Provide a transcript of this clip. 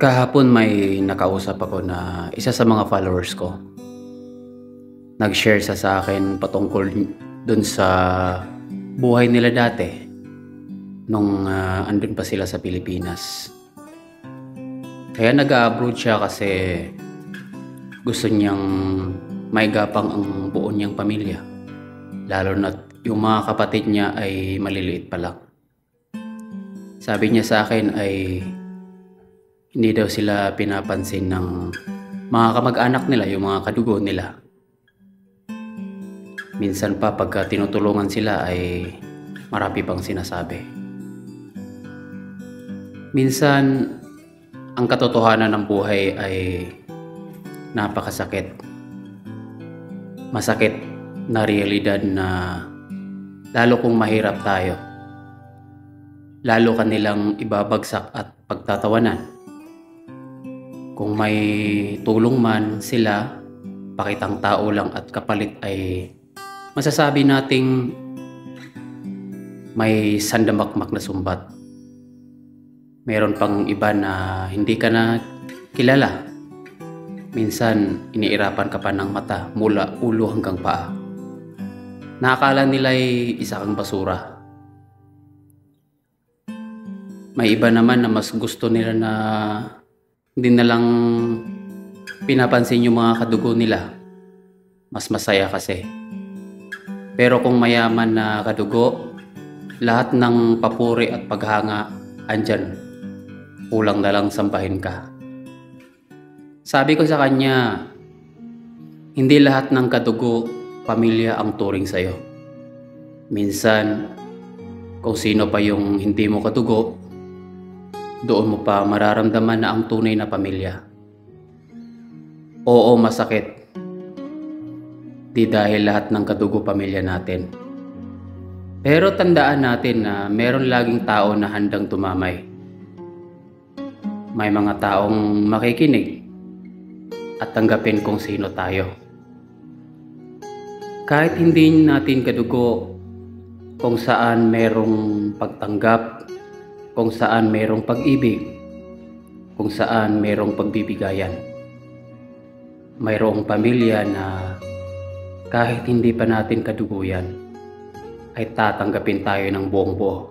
Kahapon may nakausap ako na isa sa mga followers ko. Nag-share sa akin patungkol dun sa buhay nila dati nung andun pa sila sa Pilipinas. Kaya nag-a-abroad siya kasi gusto niyang maigapang ang buo niyang pamilya. Lalo na yung mga kapatid niya ay maliliit pa lang. Sabi niya sa akin ay hindi daw sila pinapansin ng mga kamag-anak nila, yung mga kadugo nila. Minsan pa pagka tinutulungan sila ay marami pang sinasabi. Minsan, ang katotohanan ng buhay ay napakasakit. Masakit na realidad na lalo kung mahirap tayo, lalo kanilang ibabagsak at pagtatawanan. Kung may tulong man sila, pakitang tao lang at kapalit ay masasabi nating may sandamakmak na sumbat. Meron pang iba na hindi ka na kilala. Minsan, iniirapan ka pa ng mata mula ulo hanggang paa. Nakakala nila ay isa kang basura. May iba naman na mas gusto nila na hindi na lang pinapansin yung mga kadugo nila. Mas masaya kasi. Pero kung mayaman na kadugo, lahat ng papuri at paghanga andyan. Kulang na lang sambahin ka. Sabi ko sa kanya, hindi lahat ng kadugo, pamilya ang turing sa'yo. Minsan, kung sino pa yung hindi mo kadugo, doon mo pa mararamdaman na ang tunay na pamilya. Oo, masakit. Di dahil lahat ng kadugo pamilya natin. Pero tandaan natin na meron laging tao na handang tumamay. May mga taong makikinig at tanggapin kung sino tayo. Kahit hindi natin kadugo, kung saan merong pagtanggap, kung saan merong pag-ibig, kung saan merong pagbibigayan. Mayroong pamilya na kahit hindi pa natin kadugo yan, ay tatanggapin tayo ng buong buo.